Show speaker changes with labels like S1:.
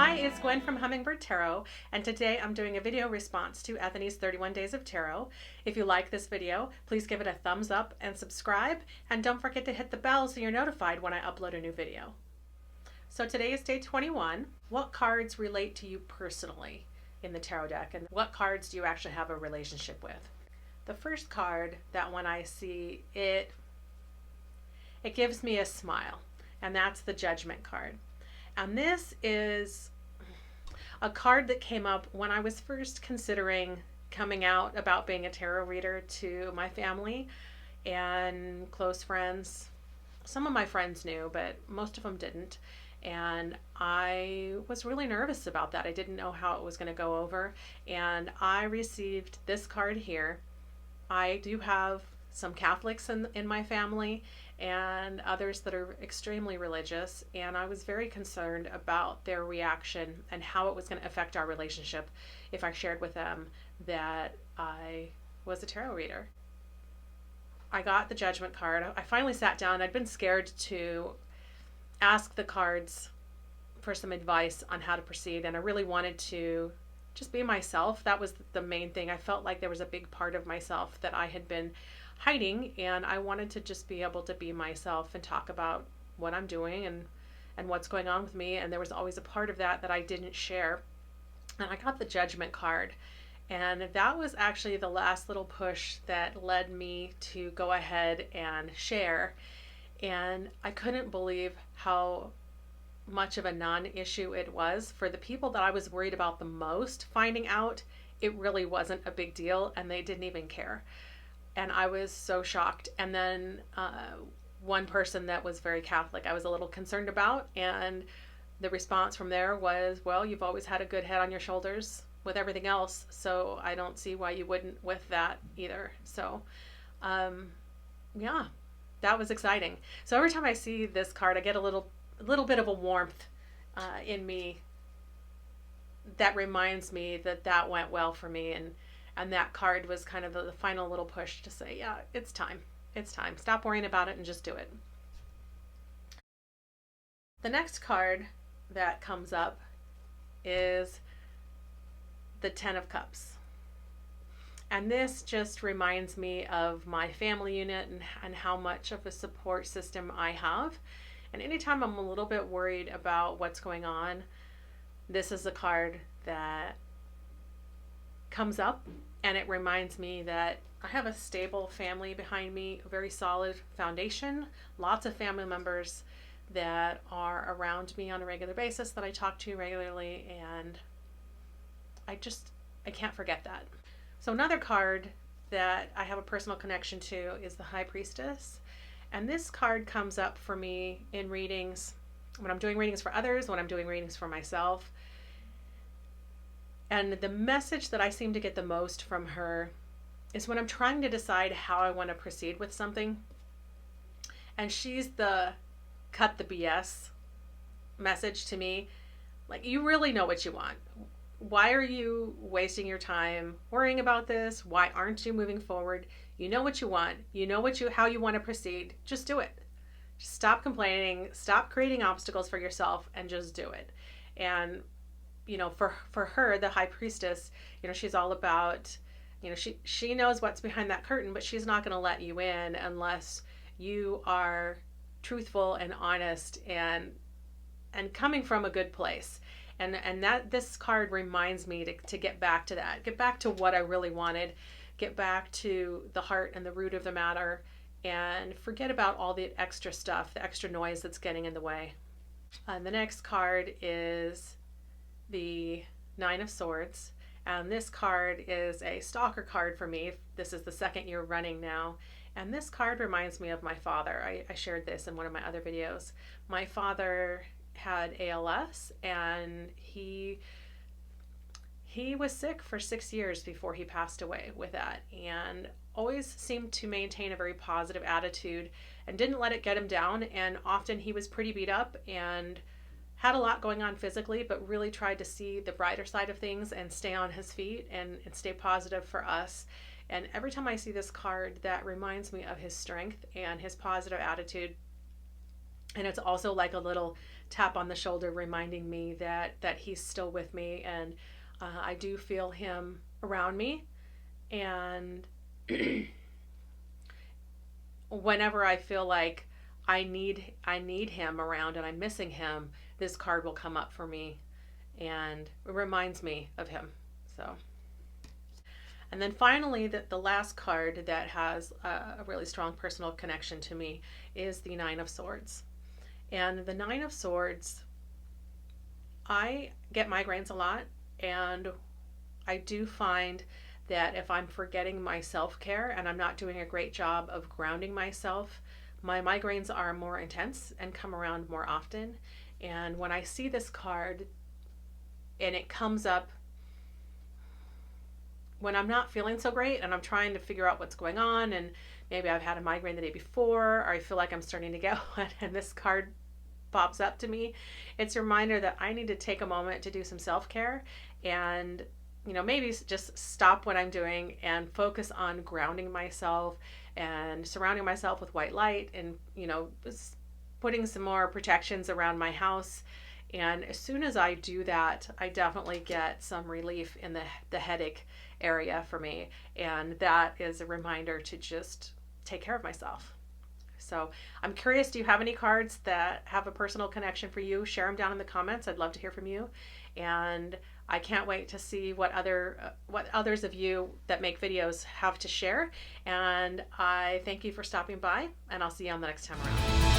S1: Hi, it's Gwen from Hummingbird Tarot, and today I'm doing a video response to Anthony's 31 Days of Tarot. If you like this video, please give it a thumbs up and subscribe, and don't forget to hit the bell so you're notified when I upload a new video. So today is day 21. What cards relate to you personally in the tarot deck, and what cards do you actually have a relationship with? The first card, that when I see it gives me a smile, and that's the Judgment card. And this is a card that came up when I was first considering coming out about being a tarot reader to my family and close friends. Some of my friends knew, but most of them didn't. And I was really nervous about that. I didn't know how it was going to go over. And I received this card here. I do have some Catholics in my family and others that are extremely religious, and I was very concerned about their reaction and how it was going to affect our relationship if I shared with them that I was a tarot reader. I got the Judgment card. I finally sat down. I'd been scared to ask the cards for some advice on how to proceed, and I really wanted to just be myself. That was the main thing. I felt like there was a big part of myself that I had been hiding, and I wanted to just be able to be myself and talk about what I'm doing and what's going on with me. And there was always a part of that I didn't share. And I got the Judgment card, and that was actually the last little push that led me to go ahead and share. And I couldn't believe how much of a non-issue it was. For the people that I was worried about the most finding out, it really wasn't a big deal, and they didn't even care. And I was so shocked. And then one person that was very Catholic I was a little concerned about, and the response from there was, well, you've always had a good head on your shoulders with everything else, so I don't see why you wouldn't with that either. So yeah, that was exciting. So every time I see this card, I get a little bit of a warmth in me that reminds me that went well for me, and that card was kind of the final little push to say, yeah, it's time. It's time. Stop worrying about it and just do it. The next card that comes up is the Ten of Cups. And this just reminds me of my family unit and how much of a support system I have. And anytime I'm a little bit worried about what's going on, this is a card that comes up, and it reminds me that I have a stable family behind me, a very solid foundation, lots of family members that are around me on a regular basis that I talk to regularly, and I can't forget that. So another card that I have a personal connection to is the High Priestess. And this card comes up for me in readings, when I'm doing readings for others, when I'm doing readings for myself. And the message that I seem to get the most from her is when I'm trying to decide how I want to proceed with something. And she's the cut the BS message to me. Like, you really know what you want. Why are you wasting your time worrying about this? Why aren't you moving forward? You know what you want. You know how you want to proceed. Just do it. Just stop complaining. Stop creating obstacles for yourself and just do it. And you know, for her, the High Priestess, you know, she's all about, you know, she knows what's behind that curtain, but she's not going to let you in unless you are truthful and honest and coming from a good place. And that this card reminds me to get back to that, get back to what I really wanted, get back to the heart and the root of the matter, and forget about all the extra stuff, the extra noise that's getting in the way. And the next card is the Nine of Swords, and this card is a stalker card for me. This is the second year running now, and this card reminds me of my father. I shared this in one of my other videos. My father had ALS, and he was sick for 6 years before he passed away with that, and always seemed to maintain a very positive attitude and didn't let it get him down. And often he was pretty beat up and had a lot going on physically, but really tried to see the brighter side of things and stay on his feet and stay positive for us. And every time I see this card, that reminds me of his strength and his positive attitude. And it's also like a little tap on the shoulder reminding me that he's still with me, and I do feel him around me. And whenever I feel like I need him around and I'm missing him, this card will come up for me and it reminds me of him. So, and then finally, the last card that has a really strong personal connection to me is the Nine of Swords. And the Nine of Swords, I get migraines a lot, and I do find that if I'm forgetting my self-care and I'm not doing a great job of grounding myself, my migraines are more intense and come around more often. And when I see this card and it comes up when I'm not feeling so great and I'm trying to figure out what's going on, and maybe I've had a migraine the day before, or I feel like I'm starting to get one, and this card pops up to me, it's a reminder that I need to take a moment to do some self-care and, you know, maybe just stop what I'm doing and focus on grounding myself and surrounding myself with white light, and, you know, putting some more protections around my house. And as soon as I do that, I definitely get some relief in the headache area for me. And that is a reminder to just take care of myself. So I'm curious, do you have any cards that have a personal connection for you? Share them down in the comments. I'd love to hear from you. And I can't wait to see what others of you that make videos have to share. And I thank you for stopping by, and I'll see you on the next time around.